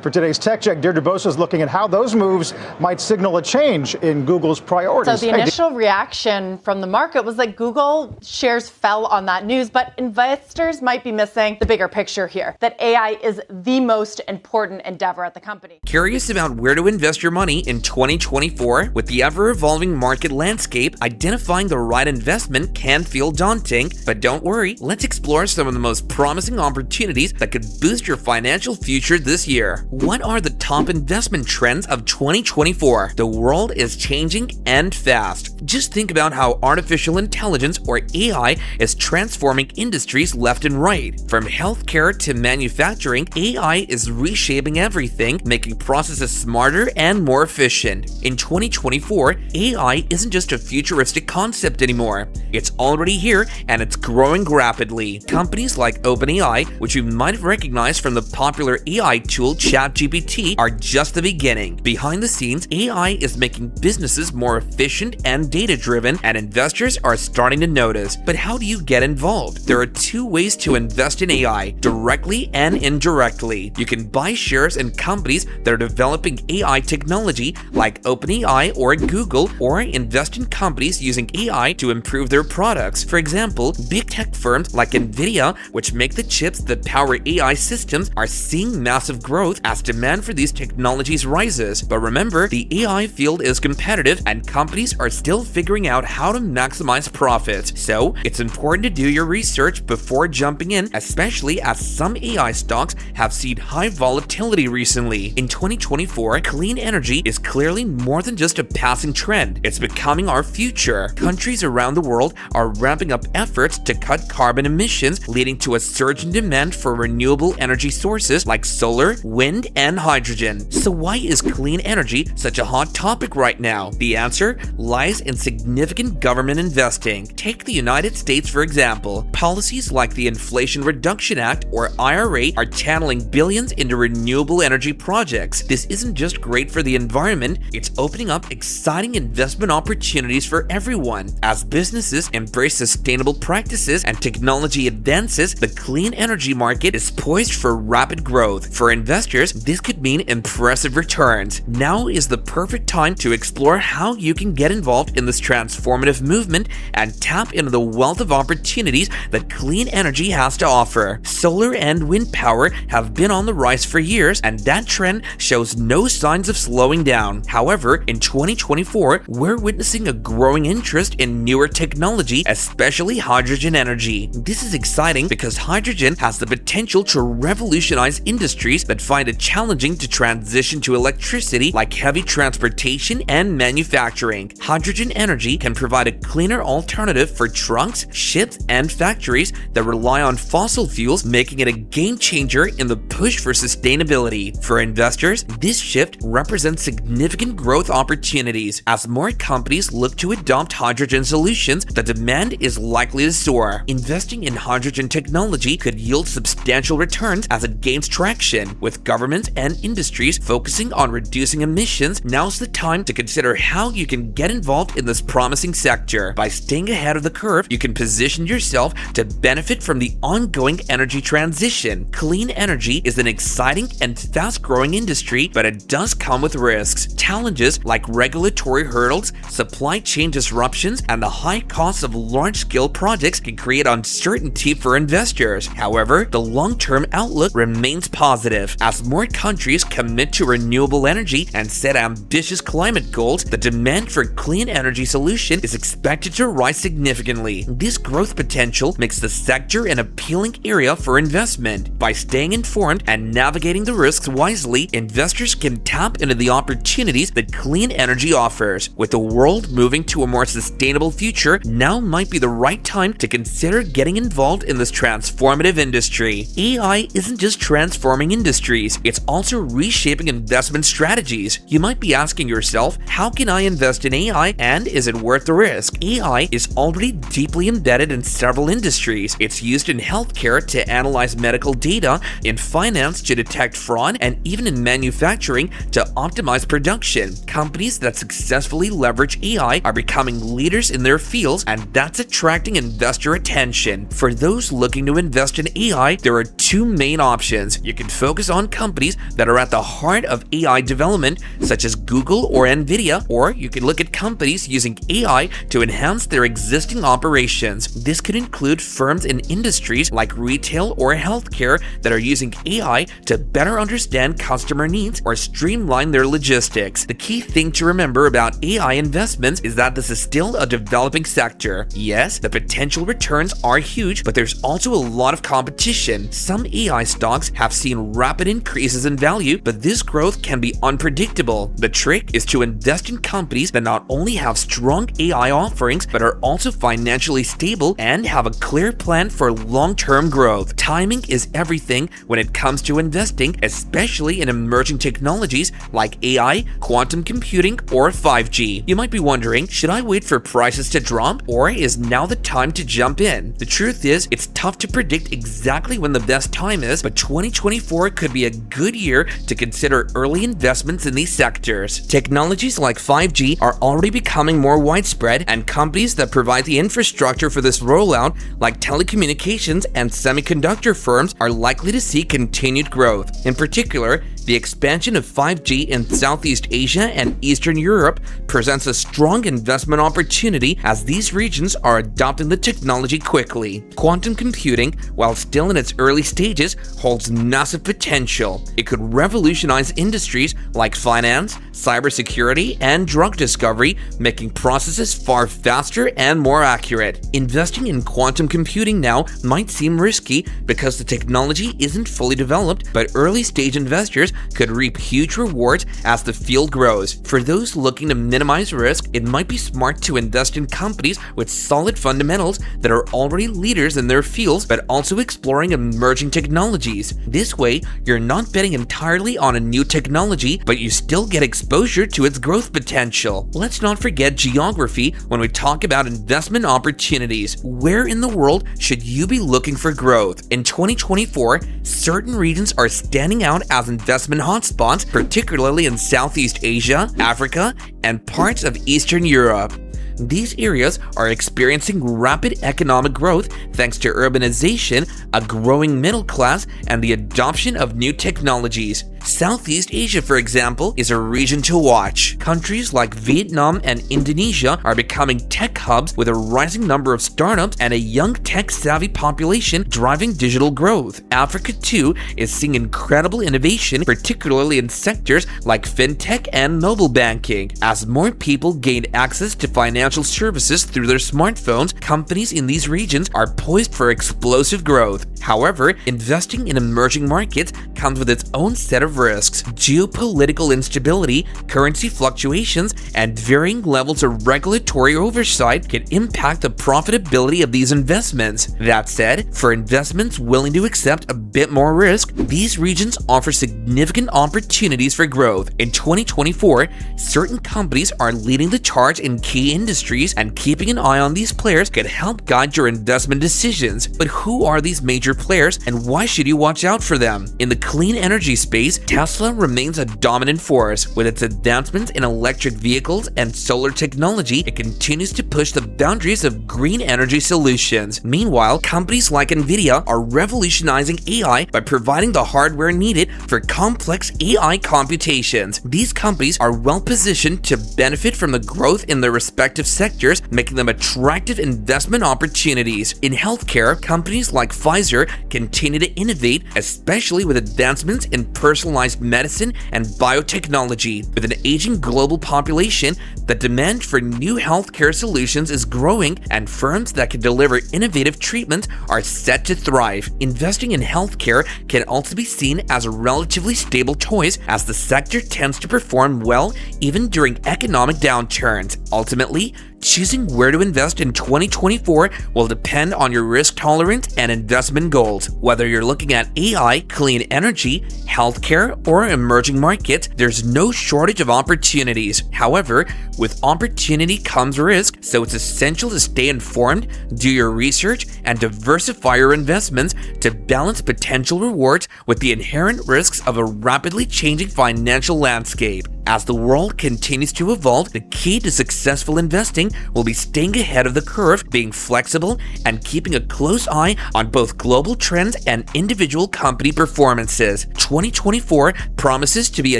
For today's Tech Check, Deirdre Bosa is looking at how those moves might signal a change in Google's priorities. So the initial reaction from the market was that Google shares fell on that news, but investors might be missing the bigger picture here, that AI is the most important endeavor at the company. Curious about where to invest your money in 2024? With the ever-evolving market landscape, identifying the right investment can feel daunting, but don't worry, let's explore some of the most promising opportunities that could boost your financial future this year. What are the top investment trends of 2024? The world is changing and fast. Just think about how artificial intelligence, or AI, is transforming industries left and right. From healthcare to manufacturing, AI is reshaping everything, making processes smarter and more efficient. In 2024, AI isn't just a futuristic concept anymore. It's already here and it's growing rapidly. Companies like OpenAI, which you might have recognized from the popular AI tool ChatGPT, are just the beginning. Behind the scenes, AI is making businesses more efficient and data-driven, and investors are starting to notice. But how do you get involved? There are two ways to invest in AI, directly and indirectly. You can buy shares in companies that are developing AI technology like OpenAI or Google, or invest in companies using AI to improve their products. For example, big tech firms like Nvidia, which make the chips that power AI systems, are seeing massive growth as demand for these technologies rises. But remember, the AI field is competitive and companies are still figuring out how to maximize profits. So it's important to do your research before jumping in, especially as some AI stocks have seen high volatility recently. In 2024, clean energy is clearly more than just a passing trend. It's becoming our future. Countries around the world are ramping up efforts to cut carbon emissions, leading to a surge in demand for renewable energy sources like solar, wind, and hydrogen. So why is clean energy such a hot topic right now? The answer lies in significant government investing. Take the United States, for example. Policies like the Inflation Reduction Act, or IRA, are channeling billions into renewable energy projects. This isn't just great for the environment, it's opening up exciting investment opportunities for everyone. As businesses embrace sustainable practices and technology advances, the clean energy market is poised for rapid growth. For investors, this could mean impressive returns. Now is the perfect time to explore how you can get involved in this transformative movement and tap into the wealth of opportunities that clean energy has to offer. Solar and wind power have been on the rise for years, and that trend shows no signs of slowing down. However, in 2024, we're witnessing a growing interest in newer technology, especially hydrogen energy. This is exciting because hydrogen has the potential to revolutionize industries that find it challenging to transition to electricity, like heavy transportation and manufacturing. Hydrogen energy can provide a cleaner alternative for trucks, ships, and factories that rely on fossil fuels, making it a game changer in the push for sustainability. For investors, this shift represents significant growth opportunities. As more companies look to adopt hydrogen solutions, the demand is likely to soar. Investing in hydrogen technology could yield substantial returns as it gains traction. With governments and industries focusing on reducing emissions, now's the time to consider how you can get involved in this promising sector. By staying ahead of the curve, you can position yourself to benefit from the ongoing energy transition. Clean energy is an exciting and fast-growing industry, but it does come with risks. Challenges like regulatory hurdles, supply chain disruptions, and the high costs of large-scale projects can create uncertainty for investors. However, the long-term outlook remains positive. As more countries commit to renewable energy and set ambitious climate goals, the demand for clean energy solutions is expected to rise significantly. This growth potential makes the sector an appealing area for investment. By staying informed and navigating the risks wisely, investors can tap into the opportunities that clean energy offers. With the world moving to a more sustainable future, now might be the right time to consider getting involved in this transformative industry. AI isn't just transforming industries, it's also reshaping investment strategies. You might be asking yourself, how can I invest in AI and is it worth the risk? AI is already deeply embedded in several industries. It's used in healthcare to analyze medical data, in finance to detect fraud, and even in manufacturing to optimize production. Companies that successfully leverage AI are becoming leaders in their fields, and that's attracting investor attention. For those looking to invest in AI, there are two main options. You can focus on companies companies that are at the heart of AI development, such as Google or Nvidia, or you could look at companies using AI to enhance their existing operations. This could include firms in industries like retail or healthcare that are using AI to better understand customer needs or streamline their logistics. The key thing to remember about AI investments is that this is still a developing sector. Yes, the potential returns are huge, but there's also a lot of competition. Some AI stocks have seen rapid increases in value, but this growth can be unpredictable. The trick is to invest in companies that not only have strong AI offerings, but are also financially stable and have a clear plan for long-term growth. Timing is everything when it comes to investing, especially in emerging technologies like AI, quantum computing, or 5G. You might be wondering, should I wait for prices to drop, or is now the time to jump in? The truth is, it's tough to predict exactly when the best time is, but 2024 could be a good year to consider early investments in these sectors. Technologies like 5G are already becoming more widespread, and companies that provide the infrastructure for this rollout, like telecommunications and semiconductor firms, are likely to see continued growth. In particular, the expansion of 5G in Southeast Asia and Eastern Europe presents a strong investment opportunity as these regions are adopting the technology quickly. Quantum computing, while still in its early stages, holds massive potential. It could revolutionize industries like finance, cybersecurity, and drug discovery, making processes far faster and more accurate. Investing in quantum computing now might seem risky because the technology isn't fully developed, but early-stage investors could reap huge rewards as the field grows. For those looking to minimize risk, it might be smart to invest in companies with solid fundamentals that are already leaders in their fields, but also exploring emerging technologies. This way, you're not betting entirely on a new technology, but you still get exposure to its growth potential. Let's not forget geography when we talk about investment opportunities. Where in the world should you be looking for growth? In 2024, certain regions are standing out as investment hotspots, particularly in Southeast Asia, Africa, and parts of Eastern Europe. These areas are experiencing rapid economic growth thanks to urbanization, a growing middle class, and the adoption of new technologies. Southeast Asia, for example, is a region to watch. Countries like Vietnam and Indonesia are becoming tech hubs with a rising number of startups and a young tech-savvy population driving digital growth. Africa, too, is seeing incredible innovation, particularly in sectors like fintech and mobile banking. As more people gain access to financial services through their smartphones, companies in these regions are poised for explosive growth. However, investing in emerging markets comes with its own set of risks. Geopolitical instability, currency fluctuations, and varying levels of regulatory oversight can impact the profitability of these investments. That said, for investments willing to accept a bit more risk, these regions offer significant opportunities for growth. In 2024, certain companies are leading the charge in key industries, and keeping an eye on these players could help guide your investment decisions. But who are these major players, and why should you watch out for them? In the clean energy space, Tesla remains a dominant force. With its advancements in electric vehicles and solar technology, it continues to push the boundaries of green energy solutions. Meanwhile, companies like Nvidia are revolutionizing AI by providing the hardware needed for complex AI computations. These companies are well positioned to benefit from the growth in their respective sectors, making them attractive investment opportunities. In healthcare, companies like Pfizer continue to innovate, especially with advancements in personalized medicine and biotechnology. With an aging global population, the demand for new healthcare solutions is growing, and firms that can deliver innovative treatments are set to thrive. Investing in healthcare can also be seen as a relatively stable choice, as the sector tends to perform well even during economic downturns. Ultimately, choosing where to invest in 2024 will depend on your risk tolerance and investment goals. Whether you're looking at AI, clean energy, healthcare, or emerging markets, there's no shortage of opportunities. However, with opportunity comes risk, so it's essential to stay informed, do your research, and diversify your investments to balance potential rewards with the inherent risks of a rapidly changing financial landscape. As the world continues to evolve, the key to successful investing will be staying ahead of the curve, being flexible, and keeping a close eye on both global trends and individual company performances. 2024 promises to be a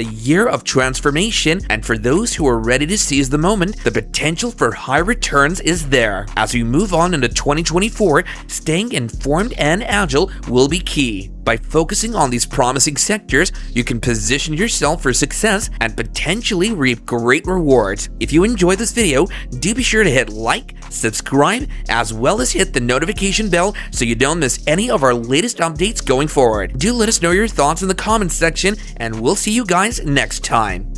year of transformation, and for those who are ready to seize the moment, the potential for high returns is there. As we move on into 2024, staying informed and agile will be key. By focusing on these promising sectors, you can position yourself for success and potentially reap great rewards. If you enjoyed this video, do be sure to hit like, subscribe, as well as hit the notification bell so you don't miss any of our latest updates going forward. Do let us know your thoughts in the comments section, and we'll see you guys next time.